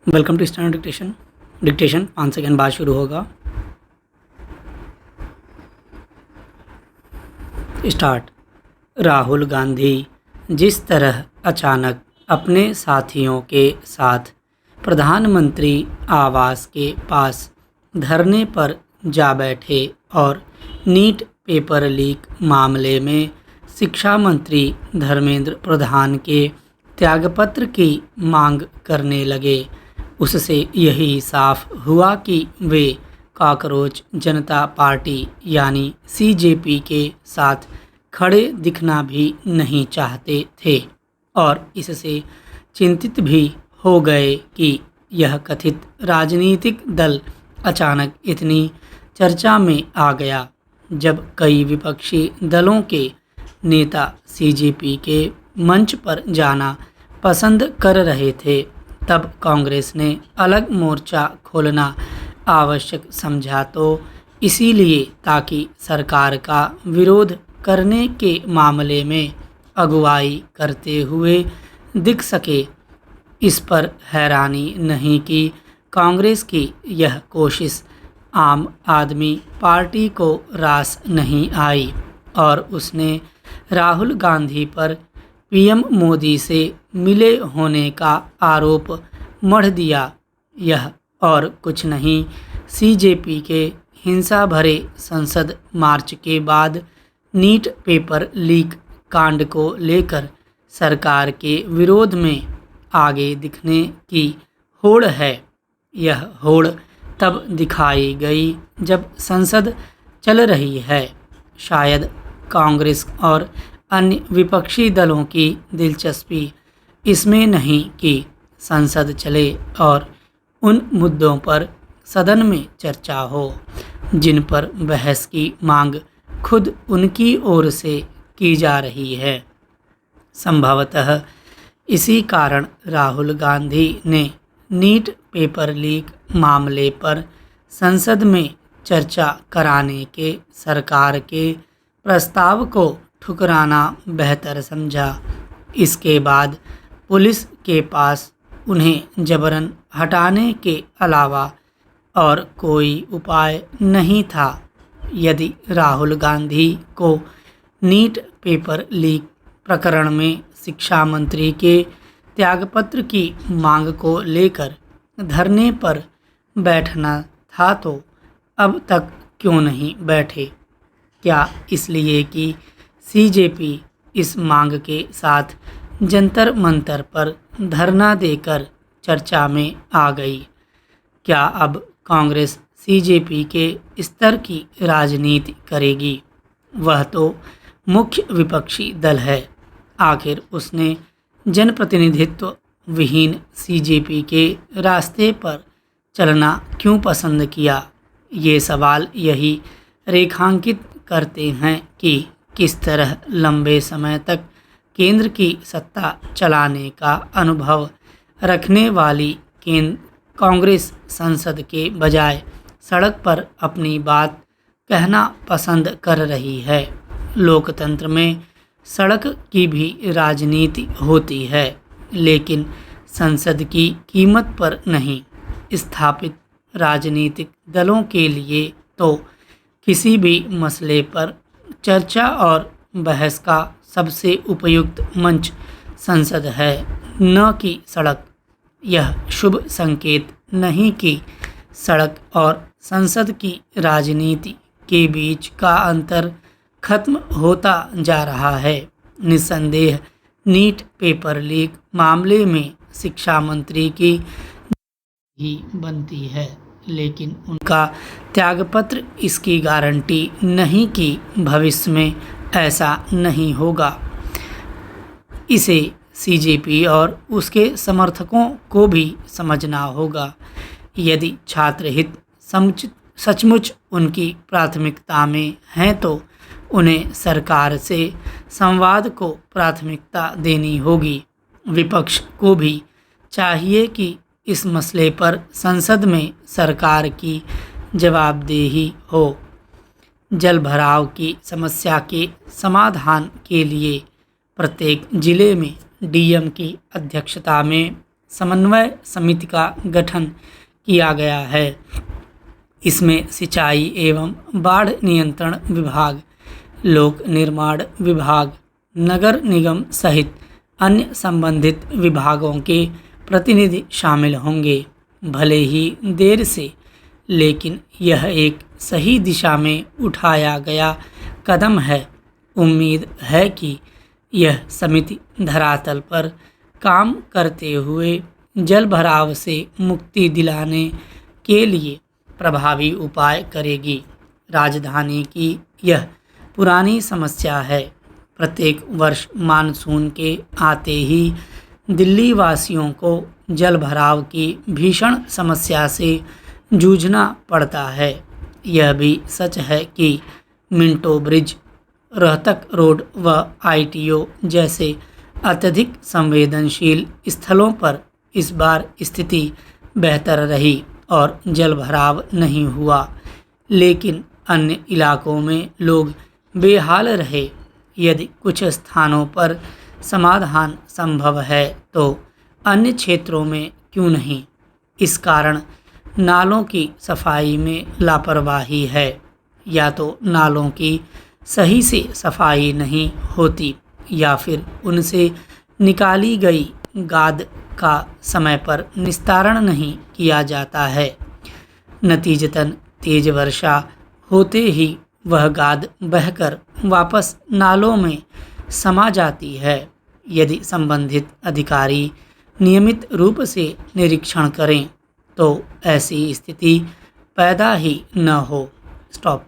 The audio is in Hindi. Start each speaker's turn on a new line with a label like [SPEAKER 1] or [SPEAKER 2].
[SPEAKER 1] Welcome to standard dictation 5 second बाद शुरू होगा। स्टार्ट। राहुल गांधी जिस तरह अचानक अपने साथियों के साथ प्रधानमंत्री आवास के पास धरने पर जा बैठे और नीट पेपर लीक मामले में शिक्षा मंत्री धर्मेंद्र प्रधान के त्यागपत्र की मांग करने लगे, उससे यही साफ हुआ कि वे कॉकरोच जनता पार्टी यानी सीजेपी के साथ खड़े दिखना भी नहीं चाहते थे और इससे चिंतित भी हो गए कि यह कथित राजनीतिक दल अचानक इतनी चर्चा में आ गया। जब कई विपक्षी दलों के नेता सीजेपी के मंच पर जाना पसंद कर रहे थे, तब कांग्रेस ने अलग मोर्चा खोलना आवश्यक समझा, तो इसीलिए ताकि सरकार का विरोध करने के मामले में अगुवाई करते हुए दिख सके। इस पर हैरानी नहीं कि कांग्रेस की यह कोशिश आम आदमी पार्टी को रास नहीं आई और उसने राहुल गांधी पर पीएम मोदी से मिले होने का आरोप मढ़ दिया। यह और कुछ नहीं, सीजेपी के हिंसा भरे संसद मार्च के बाद नीट पेपर लीक कांड को लेकर सरकार के विरोध में आगे दिखने की होड़ है। यह होड़ तब दिखाई गई जब संसद चल रही है। शायद कांग्रेस और अन्य विपक्षी दलों की दिलचस्पी इसमें नहीं कि संसद चले और उन मुद्दों पर सदन में चर्चा हो जिन पर बहस की मांग खुद उनकी ओर से की जा रही है। संभवतः इसी कारण राहुल गांधी ने नीट पेपर लीक मामले पर संसद में चर्चा कराने के सरकार के प्रस्ताव को ठुकराना बेहतर समझा। इसके बाद पुलिस के पास उन्हें जबरन हटाने के अलावा और कोई उपाय नहीं था। यदि राहुल गांधी को नीट पेपर लीक प्रकरण में शिक्षा मंत्री के त्यागपत्र की मांग को लेकर धरने पर बैठना था तो अब तक क्यों नहीं बैठे? क्या इसलिए कि सीजेपी इस मांग के साथ जंतर मंतर पर धरना देकर चर्चा में आ गई? क्या अब कांग्रेस सीजेपी के स्तर की राजनीति करेगी? वह तो मुख्य विपक्षी दल है। आखिर उसने जनप्रतिनिधित्व विहीन सीजेपी के रास्ते पर चलना क्यों पसंद किया? ये सवाल यही रेखांकित करते हैं कि किस तरह लंबे समय तक केंद्र की सत्ता चलाने का अनुभव रखने वाली कांग्रेस संसद के बजाय सड़क पर अपनी बात कहना पसंद कर रही है। लोकतंत्र में सड़क की भी राजनीति होती है, लेकिन संसद की कीमत पर नहीं। स्थापित राजनीतिक दलों के लिए तो किसी भी मसले पर चर्चा और बहस का सबसे उपयुक्त मंच संसद है, न कि सड़क। यह शुभ संकेत नहीं कि सड़क और संसद की राजनीति के बीच का अंतर खत्म होता जा रहा है। निस्संदेह नीट पेपर लीक मामले में शिक्षा मंत्री की ही बनती है, लेकिन उनका त्यागपत्र इसकी गारंटी नहीं कि भविष्य में ऐसा नहीं होगा। इसे सीजेपी और उसके समर्थकों को भी समझना होगा। यदि छात्र हित सचमुच उनकी प्राथमिकता में हैं तो उन्हें सरकार से संवाद को प्राथमिकता देनी होगी। विपक्ष को भी चाहिए कि इस मसले पर संसद में सरकार की जवाबदेही हो। जल भराव की समस्या के समाधान के लिए प्रत्येक जिले में डीएम की अध्यक्षता में समन्वय समिति का गठन किया गया है। इसमें सिंचाई एवं बाढ़ नियंत्रण विभाग, लोक निर्माण विभाग, नगर निगम सहित अन्य संबंधित विभागों के प्रतिनिधि शामिल होंगे। भले ही देर से, लेकिन यह एक सही दिशा में उठाया गया कदम है। उम्मीद है कि यह समिति धरातल पर काम करते हुए जलभराव से मुक्ति दिलाने के लिए प्रभावी उपाय करेगी। राजधानी की यह पुरानी समस्या है। प्रत्येक वर्ष मानसून के आते ही दिल्ली वासियों को जलभराव की भीषण समस्या से जूझना पड़ता है। यह भी सच है कि मिंटो ब्रिज, रोहतक रोड व ITO जैसे अत्यधिक संवेदनशील स्थलों पर इस बार स्थिति बेहतर रही और जलभराव नहीं हुआ, लेकिन अन्य इलाकों में लोग बेहाल रहे। यदि कुछ स्थानों पर समाधान संभव है तो अन्य क्षेत्रों में क्यों नहीं? इस कारण नालों की सफाई में लापरवाही है, या तो नालों की सही से सफाई नहीं होती या फिर उनसे निकाली गई गाद का समय पर निस्तारण नहीं किया जाता है। नतीजतन तेज वर्षा होते ही वह गाद बहकर वापस नालों में समा जाती है। यदि संबंधित अधिकारी नियमित रूप से निरीक्षण करें तो ऐसी स्थिति पैदा ही न हो। स्टॉप।